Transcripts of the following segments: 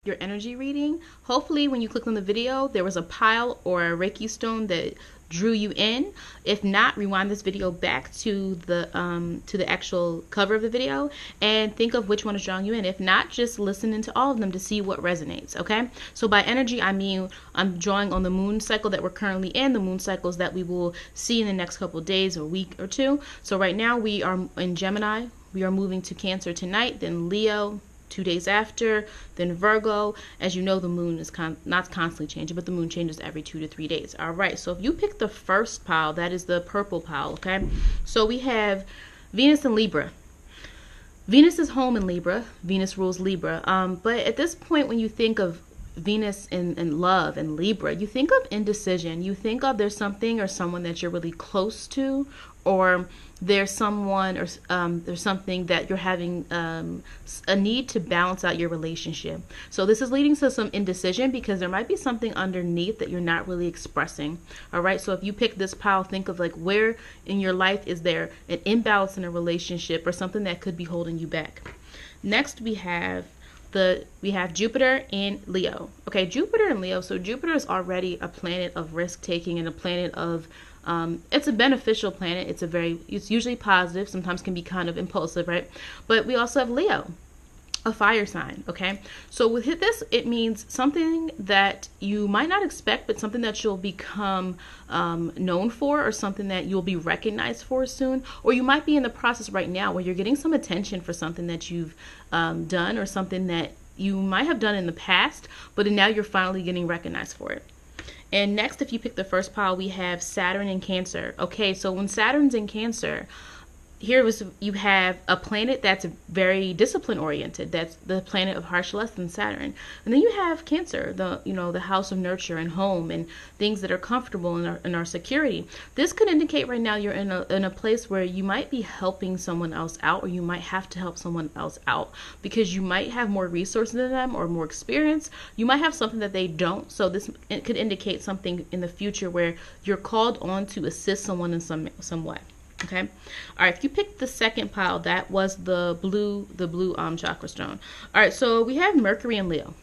your energy reading. Hopefully when you clicked on the video, there was a pile or a Reiki stone that drew you in. If not, rewind this video back to the actual cover of the video and think of which one is drawing you in. If not, just listen into all of them to see what resonates. Okay, so by energy I mean I'm drawing on the moon cycle that we're currently in, the moon cycles that we will see in the next couple of days or week or two. So right now we are in Gemini, we are moving to Cancer tonight, then Leo 2 days after, then Virgo. As you know, the moon is not constantly changing, but the moon changes every 2 to 3 days. All right, so if you pick the first pile, that is the purple pile. Okay, so we have Venus in Libra. Venus is home in Libra. Venus rules Libra. But at this point, when you think of Venus in love and Libra, you think of indecision. You think of there's something or someone that you're really close to, or there's someone or there's something that you're having a need to balance out your relationship. So this is leading to some indecision because there might be something underneath that you're not really expressing. All right, so if you pick this pile, think of like where in your life is there an imbalance in a relationship or something that could be holding you back. Next we have Jupiter in Leo. Okay, Jupiter in Leo. So Jupiter is already a planet of risk taking and a planet of it's a beneficial planet. It's usually positive, sometimes can be kind of impulsive, right? But we also have Leo, a fire sign. Okay, so with this, it means something that you might not expect, but something that you'll become known for, or something that you'll be recognized for soon. Or you might be in the process right now where you're getting some attention for something that you've done, or something that you might have done in the past, but now you're finally getting recognized for it. And next, if you pick the first pile, we have Saturn in Cancer. Okay, so when Saturn's in Cancer, you have a planet that's very discipline oriented. That's the planet of harsh lessons, Saturn. And then you have Cancer, the house of nurture and home and things that are comfortable in our security. This could indicate right now you're in a place where you might be helping someone else out, or you might have to help someone else out because you might have more resources than them or more experience. You might have something that they don't. So it could indicate something in the future where you're called on to assist someone in some way. Okay, all right, if you picked the second pile, that was the blue chakra stone. All right, so we have Mercury and Leo.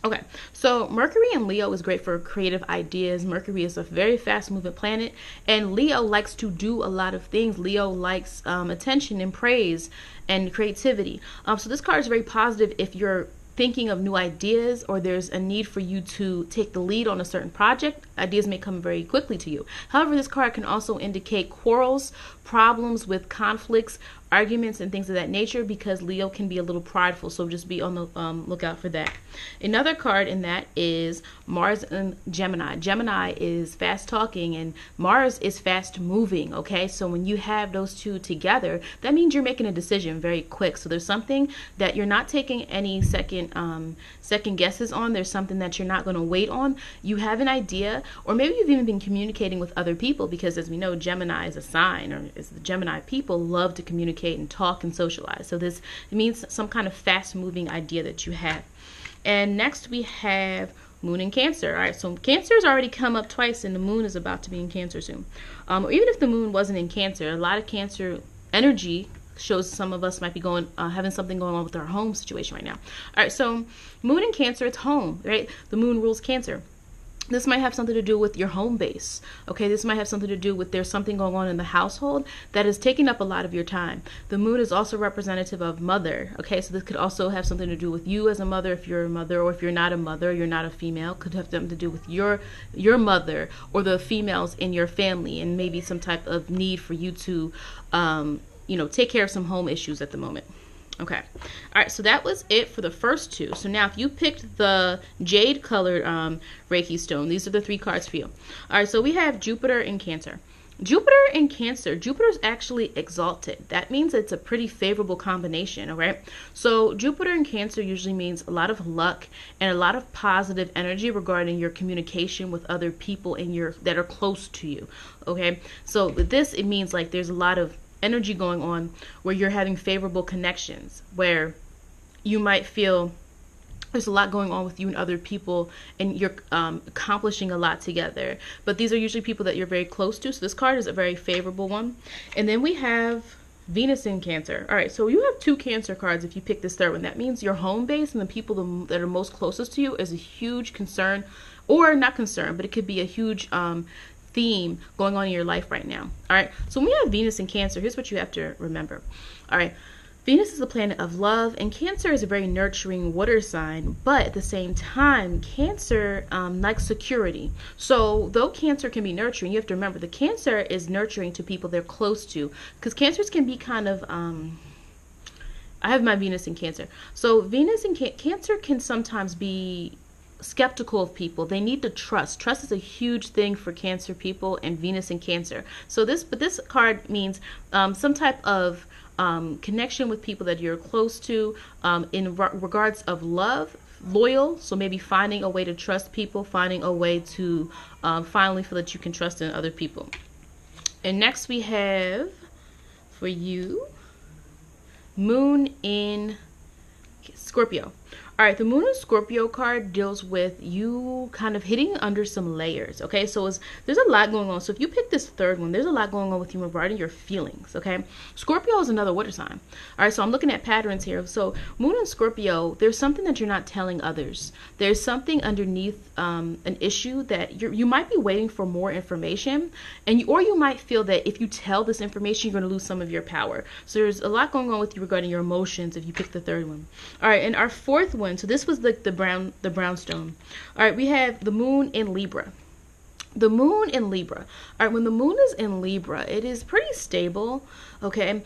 Okay, so Mercury in Leo is great for creative ideas. Mercury is a very fast moving planet, and Leo likes to do a lot of things. Leo likes attention and praise and creativity. So this card is very positive if you're thinking of new ideas, or there's a need for you to take the lead on a certain project. Ideas may come very quickly to you. However, this card can also indicate quarrels, problems with conflicts, arguments, and things of that nature, because Leo can be a little prideful, so just be on the lookout for that. Another card in that is Mars and Gemini. Gemini is fast talking and Mars is fast moving. Okay, so when you have those two together, that means you're making a decision very quick. So there's something that you're not taking any second guesses on. There's something that you're not going to wait on. You have an idea, or maybe you've even been communicating with other people, because as we know, Gemini is a sign, or is the Gemini people love to communicate and talk and socialize. So it means some kind of fast moving idea that you have. And next we have Moon in Cancer. All right, so Cancer's already come up twice, and the Moon is about to be in Cancer soon. Or even if the Moon wasn't in Cancer, a lot of Cancer energy shows some of us might be having something going on with our home situation right now. All right, so Moon in Cancer, it's home, right? The Moon rules Cancer. This might have something to do with your home base. Okay, this might have something to do with there's something going on in the household that is taking up a lot of your time. The Moon is also representative of mother. Okay, so this could also have something to do with you as a mother, if you're a mother, or if you're not a mother, you're not a female. Could have something to do with your mother or the females in your family, and maybe some type of need for you to take care of some home issues at the moment. Okay, all right, so that was it for the first two. So now if you picked the jade colored Reiki stone, these are the 3 cards for you. All right, so we have Jupiter in Cancer. Jupiter in Cancer, Jupiter is actually exalted. That means it's a pretty favorable combination, all right? So Jupiter in Cancer usually means a lot of luck and a lot of positive energy regarding your communication with other people that are close to you, okay? So with this, it means like there's a lot of energy going on where you're having favorable connections, where you might feel there's a lot going on with you and other people, and you're accomplishing a lot together. But these are usually people that you're very close to. So this card is a very favorable one. And then we have Venus in Cancer. All right, so you have 2 Cancer cards if you pick this third one. That means your home base and the people that are most closest to you is a huge concern, or not concern, but it could be a huge theme going on in your life right now. All right, so when we have Venus in Cancer, here's what you have to remember. All right, Venus is the planet of love, and Cancer is a very nurturing water sign, but at the same time, Cancer likes security. So though Cancer can be nurturing, you have to remember the Cancer is nurturing to people they're close to, because Cancers can be kind of, I have my Venus in Cancer. So Venus in Cancer can sometimes be skeptical of people. They need to trust. Trust is a huge thing for Cancer people and Venus in Cancer. So this card means some type of connection with people that you're close to in regards of love, loyal, so maybe finding a way to trust people, finding a way to finally feel that you can trust in other people. And next we have for you Moon in Scorpio. All right, the Moon in Scorpio card deals with you kind of hitting under some layers, okay? So there's a lot going on. So if you pick this third one, there's a lot going on with you regarding your feelings, okay? Scorpio is another water sign. All right, so I'm looking at patterns here. So Moon in Scorpio, there's something that you're not telling others. There's something underneath an issue that you might be waiting for more information, or you might feel that if you tell this information, you're going to lose some of your power. So there's a lot going on with you regarding your emotions if you pick the third one. All right, and our fourth one, so this was the brownstone. All right, we have the Moon in Libra. The Moon in Libra. All right, when the Moon is in Libra, it is pretty stable, okay?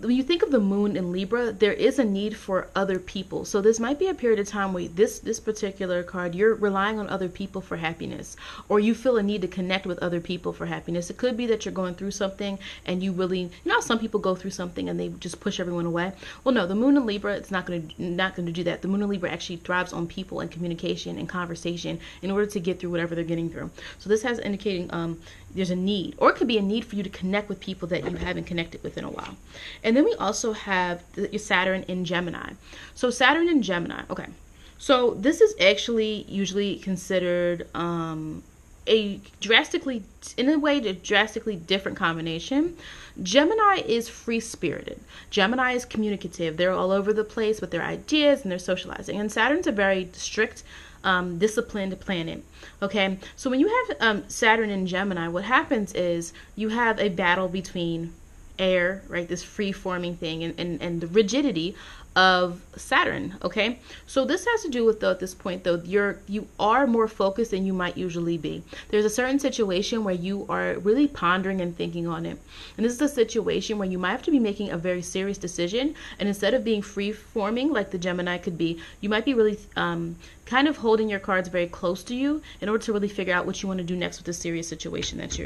When you think of the Moon in Libra, there is a need for other people. So this might be a period of time where this particular card, you're relying on other people for happiness, or you feel a need to connect with other people for happiness. It could be that you're going through something and you really, you know, some people go through something and they just push everyone away. Well, no, the Moon in Libra, it's not going to do that. The Moon in Libra actually thrives on people and communication and conversation in order to get through whatever they're getting through. So this has indicating there's a need, or it could be a need for you to connect with people that you haven't connected with in a while. And then we also have your Saturn in Gemini. So Saturn in Gemini, okay. So this is actually usually considered a drastically different combination. Gemini is free-spirited. Gemini is communicative. They're all over the place with their ideas and they're socializing. And Saturn's a very strict, disciplined planet. Okay, so when you have Saturn in Gemini, what happens is you have a battle between air, right, this free-forming thing, and the rigidity of Saturn. Okay, so this has to do with, though, at this point, though, you are more focused than you might usually be. There's a certain situation where you are really pondering and thinking on it, and this is a situation where you might have to be making a very serious decision, and instead of being free forming like the Gemini could be, you might be really kind of holding your cards very close to you in order to really figure out what you want to do next with the serious situation that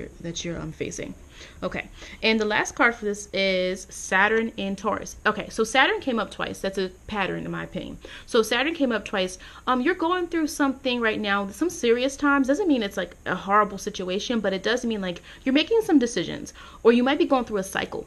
you're facing. Okay, and the last card for this is Saturn in Taurus. Okay, so Saturn came up twice. That's a pattern in my opinion. So Saturn came up twice. You're going through something right now, some serious times. Doesn't mean it's like a horrible situation, but it does mean like you're making some decisions, or you might be going through a cycle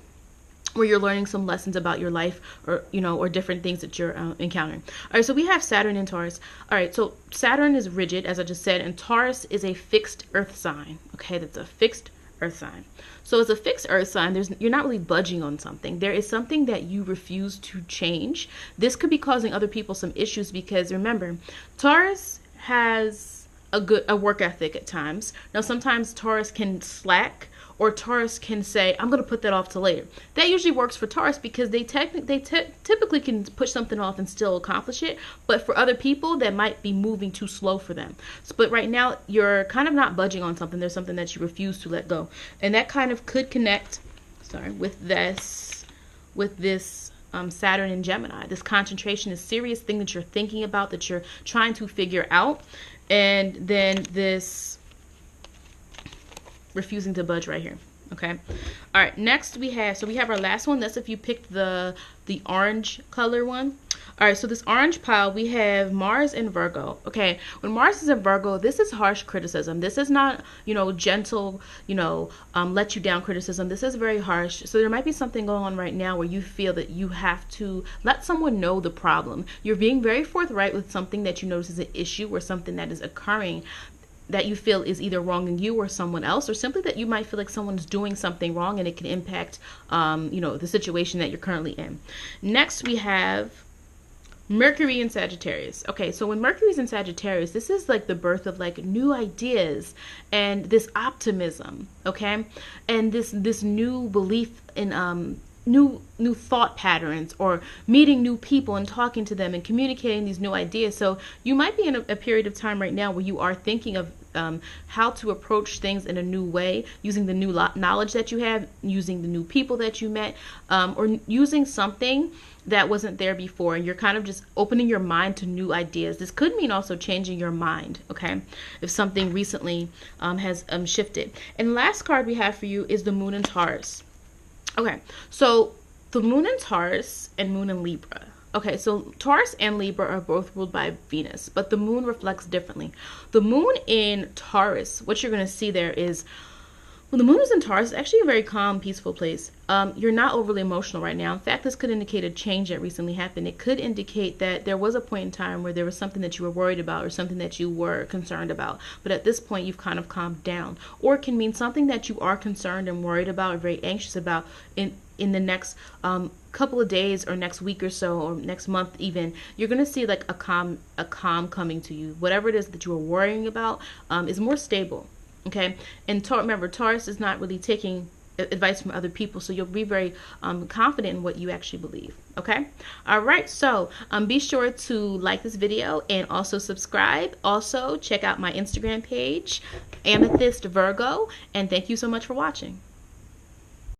where you're learning some lessons about your life, or or different things that you're encountering. All right, so we have Saturn in Taurus. All right, so Saturn is rigid, as I just said, and Taurus is a fixed earth sign. Okay, that's a fixed earth sign. So as a fixed earth sign, you're not really budging on something. There is something that you refuse to change. This could be causing other people some issues because remember, Taurus has a work ethic at times. Now sometimes Taurus can slack, or Taurus can say, I'm going to put that off to later. That usually works for Taurus because they typically can push something off and still accomplish it. But for other people, that might be moving too slow for them. But right now, you're kind of not budging on something. There's something that you refuse to let go. And that kind of could connect, with this Saturn in Gemini. This concentration, this serious thing that you're thinking about, that you're trying to figure out. And then this refusing to budge right here. Okay, all right, next we have our last one. That's if you picked the orange color one. All right, so this orange pile, we have Mars in Virgo. Okay, when Mars is in Virgo, this is harsh criticism. This is not, gentle, let you down criticism. This is very harsh. So there might be something going on right now where you feel that you have to let someone know the problem. You're being very forthright with something that you notice is an issue or something that is occurring that you feel is either wronging you or someone else, or simply that you might feel like someone's doing something wrong and it can impact, the situation that you're currently in. Next, we have Mercury in Sagittarius. Okay, so when Mercury's in Sagittarius, this is like the birth of like new ideas and this optimism, okay? And this new belief in new thought patterns, or meeting new people and talking to them and communicating these new ideas. So you might be in a period of time right now where you are thinking of how to approach things in a new way, using the new knowledge that you have, using the new people that you met, or using something that wasn't there before, and you're kind of just opening your mind to new ideas. This could mean also changing your mind, okay, if something recently has shifted. And last card we have for you is the Moon in Taurus. Okay, so the Moon in Taurus and Moon in Libra. Okay, so Taurus and Libra are both ruled by Venus, but the moon reflects differently. The moon in Taurus, what you're going to see there is, when the moon is in Taurus, it's actually a very calm, peaceful place. You're not overly emotional right now. In fact, this could indicate a change that recently happened. It could indicate that there was a point in time where there was something that you were worried about or something that you were concerned about. But at this point, you've kind of calmed down. Or it can mean something that you are concerned and worried about or very anxious about in the next couple of days or next week or so, or next month even. You're going to see like a calm coming to you. Whatever it is that you are worrying about is more stable. Okay, and remember, Taurus is not really taking advice from other people, so you'll be very confident in what you actually believe. Okay, all right, so be sure to like this video and also subscribe. Also check out my Instagram page, AmethysVirgo, and thank you so much for watching.